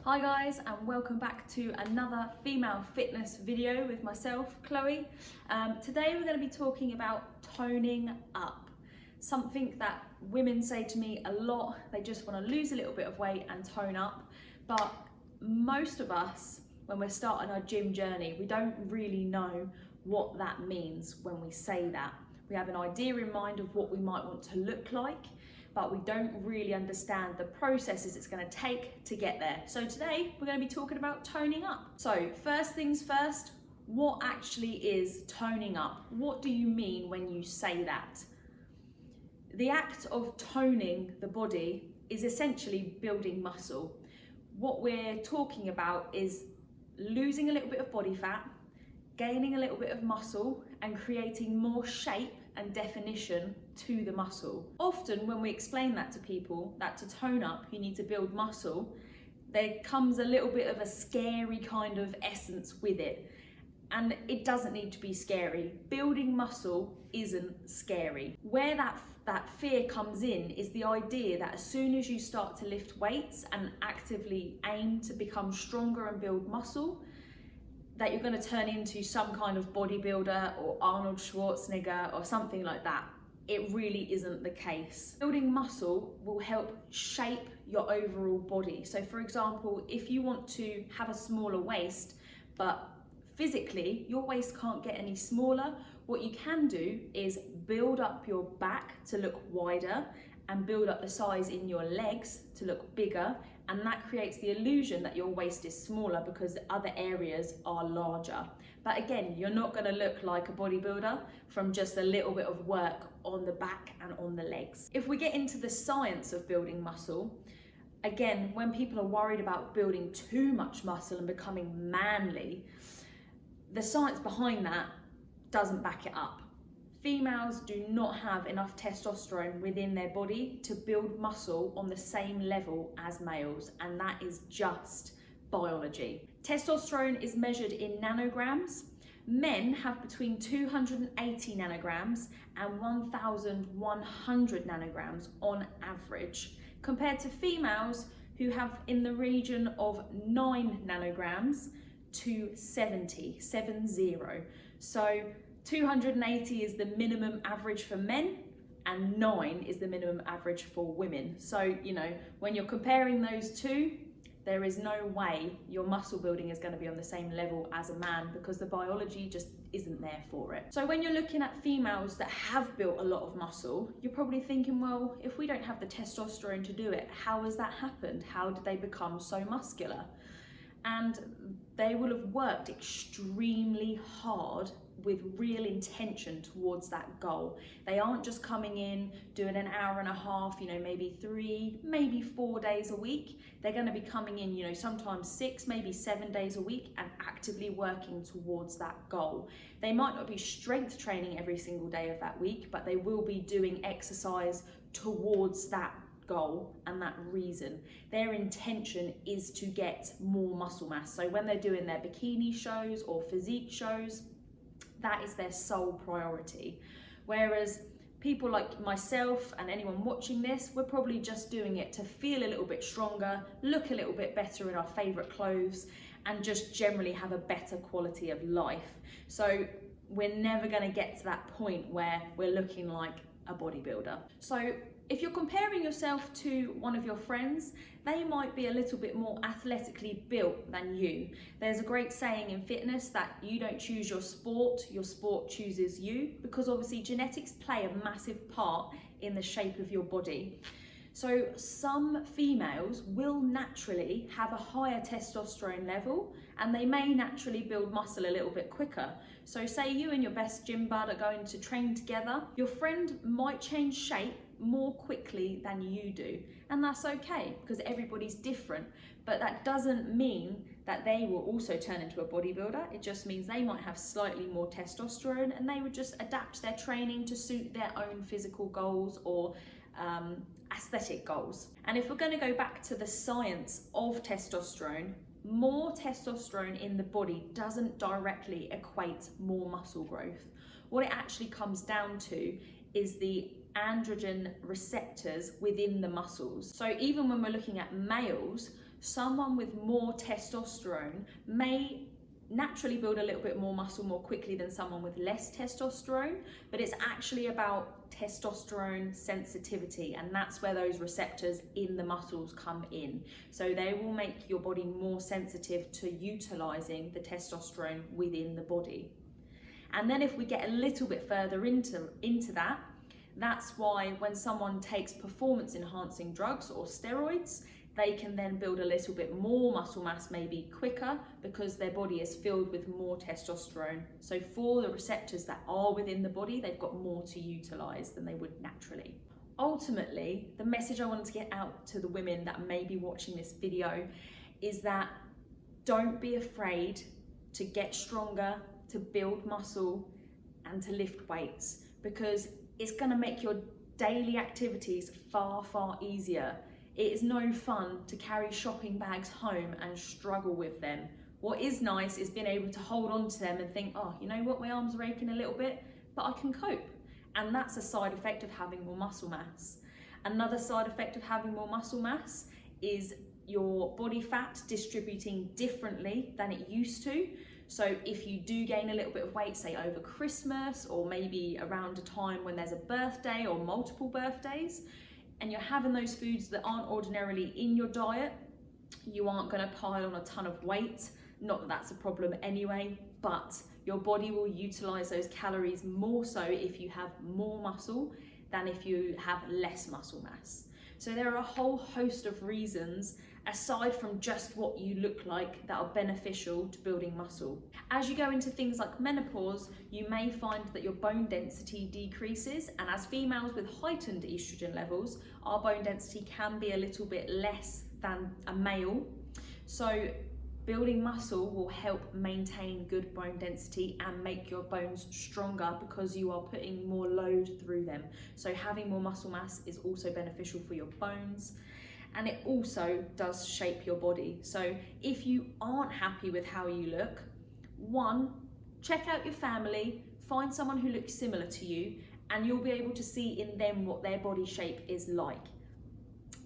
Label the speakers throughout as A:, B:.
A: Hi guys, and welcome back to another female fitness video with myself, Chloe. Today we're going to be talking about toning up. Something that women say to me a lot. They just want to lose a little bit of weight and tone up. But most of us, when we're starting our gym journey, we don't really know what that means when we say that. We have an idea in mind of what we might want to look like, but we don't really understand the processes it's going to take to get there. So today we're going to be talking about toning up. So first things first, what actually is toning up? What do you mean when you say that? The act of toning the body is essentially building muscle. What we're talking about is losing a little bit of body fat, gaining a little bit of muscle, and creating more shape and definition to the muscle. Often when we explain that to people, that to tone up you need to build muscle, there comes a little bit of a scary kind of essence with it. And it doesn't need to be scary. Building muscle isn't scary. Where that fear comes in is the idea that as soon as you start to lift weights and actively aim to become stronger and build muscle, that you're going to turn into some kind of bodybuilder or Arnold Schwarzenegger or something like that. It really isn't the case. Building muscle will help shape your overall body. So for example, if you want to have a smaller waist, but physically your waist can't get any smaller, what you can do is build up your back to look wider and build up the size in your legs to look bigger, and that creates the illusion that your waist is smaller because the other areas are larger. But again, you're not going to look like a bodybuilder from just a little bit of work on the back and on the legs. If we get into the science of building muscle, again, when people are worried about building too much muscle and becoming manly, the science behind that doesn't back it up. Females do not have enough testosterone within their body to build muscle on the same level as males, and that is just biology. Testosterone is measured in nanograms. Men have between 280 nanograms and 1,100 nanograms on average, compared to females who have in the region of 9 nanograms to 70. So 280 is the minimum average for men and 9 is the minimum average for women. So, you know, when you're comparing those two, there is no way your muscle building is going to be on the same level as a man because the biology just isn't there for it. So when you're looking at females that have built a lot of muscle, you're probably thinking, well, if we don't have the testosterone to do it, how has that happened? How did they become so muscular? And they will have worked extremely hard with real intention towards that goal. They aren't just coming in, doing an hour and a half, you know, maybe 3, maybe 4 days a week. They're going to be coming in, you know, sometimes 6, maybe 7 days a week and actively working towards that goal. They might not be strength training every single day of that week, but they will be doing exercise towards that goal and that reason. Their intention is to get more muscle mass. So when they're doing their bikini shows or physique shows, that is their sole priority. Whereas people like myself and anyone watching this, we're probably just doing it to feel a little bit stronger, look a little bit better in our favorite clothes, and just generally have a better quality of life. So we're never going to get to that point where we're looking like a bodybuilder. So if you're comparing yourself to one of your friends, they might be a little bit more athletically built than you. There's a great saying in fitness that you don't choose your sport chooses you, because obviously genetics play a massive part in the shape of your body. So some females will naturally have a higher testosterone level and they may naturally build muscle a little bit quicker. So say you and your best gym bud are going to train together, your friend might change shape more quickly than you do, and that's okay because everybody's different. But that doesn't mean that they will also turn into a bodybuilder. It just means they might have slightly more testosterone and they would just adapt their training to suit their own physical goals or aesthetic goals. And if we're going to go back to the science of testosterone, more testosterone in the body doesn't directly equate more muscle growth. What it actually comes down to is the androgen receptors within the muscles. So even when we're looking at males, Someone with more testosterone may naturally build a little bit more muscle more quickly than someone with less testosterone, but it's actually about testosterone sensitivity, and that's where those receptors in the muscles come in. So they will make your body more sensitive to utilizing the testosterone within the body. And then if we get a little bit further into that, that's why when someone takes performance enhancing drugs or steroids, they can then build a little bit more muscle mass maybe quicker because their body is filled with more testosterone. So for the receptors that are within the body, they've got more to utilize than they would naturally. Ultimately, the message I wanted to get out to the women that may be watching this video is that don't be afraid to get stronger, to build muscle and to lift weights, because it's going to make your daily activities far, far easier. It is no fun to carry shopping bags home and struggle with them. What is nice is being able to hold on to them and think, oh, you know what, my arms are aching a little bit, but I can cope. And that's a side effect of having more muscle mass. Another side effect of having more muscle mass is your body fat distributing differently than it used to. So if you do gain a little bit of weight, say over Christmas, or maybe around a time when there's a birthday or multiple birthdays, and you're having those foods that aren't ordinarily in your diet, you aren't going to pile on a ton of weight. Not that that's a problem anyway, but your body will utilize those calories more so if you have more muscle than if you have less muscle mass. So there are a whole host of reasons aside from just what you look like that are beneficial to building muscle. As you go into things like menopause, you may find that your bone density decreases, and as females with heightened estrogen levels, our bone density can be a little bit less than a male. So building muscle will help maintain good bone density and make your bones stronger because you are putting more load through them. So having more muscle mass is also beneficial for your bones. And it also does shape your body. So if you aren't happy with how you look, one, check out your family, find someone who looks similar to you, and you'll be able to see in them what their body shape is like.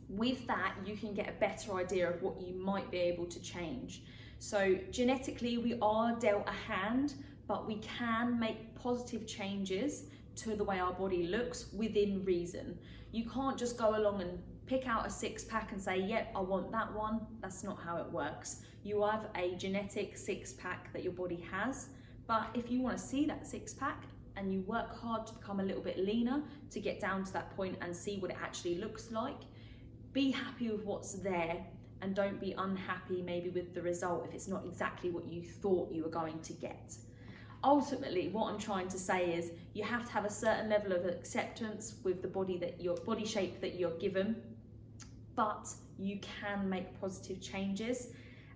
A: With that, you can get a better idea of what you might be able to change. So genetically, we are dealt a hand, but we can make positive changes to the way our body looks within reason. You can't just go along and pick out a six-pack and say, yep, I want that one. That's not how it works. You have a genetic six-pack that your body has, but if you want to see that six-pack and you work hard to become a little bit leaner to get down to that point and see what it actually looks like, be happy with what's there and don't be unhappy maybe with the result if it's not exactly what you thought you were going to get. Ultimately, what I'm trying to say is you have to have a certain level of acceptance with the body shape that you're given, but you can make positive changes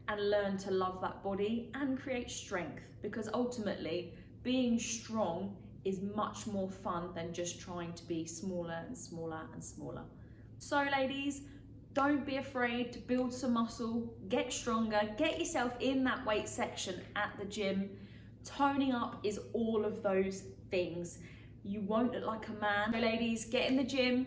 A: and learn to love that body and create strength, because ultimately being strong is much more fun than just trying to be smaller and smaller and smaller. So ladies, don't be afraid to build some muscle, get stronger, get yourself in that weight section at the gym. Toning up is all of those things. You won't look like a man. So ladies, get in the gym,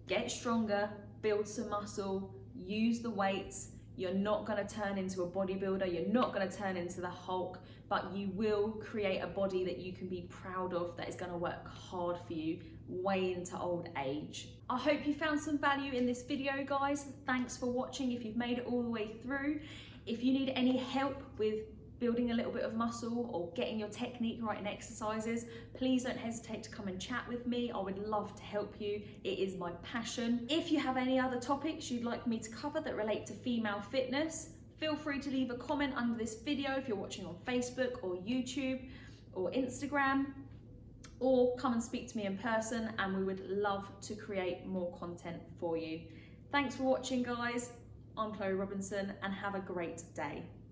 A: get stronger, build some muscle, use the weights. You're not going to turn into a bodybuilder, you're not going to turn into the Hulk, but you will create a body that you can be proud of, that is going to work hard for you way into old age. I hope you found some value in this video, guys. Thanks for watching if you've made it all the way through. If you need any help with building a little bit of muscle or getting your technique right in exercises, please don't hesitate to come and chat with me. I would love to help you. It is my passion. If you have any other topics you'd like me to cover that relate to female fitness, feel free to leave a comment under this video if you're watching on Facebook or YouTube or Instagram, or come and speak to me in person, and we would love to create more content for you. Thanks for watching, guys. I'm Chloe Robinson, and have a great day.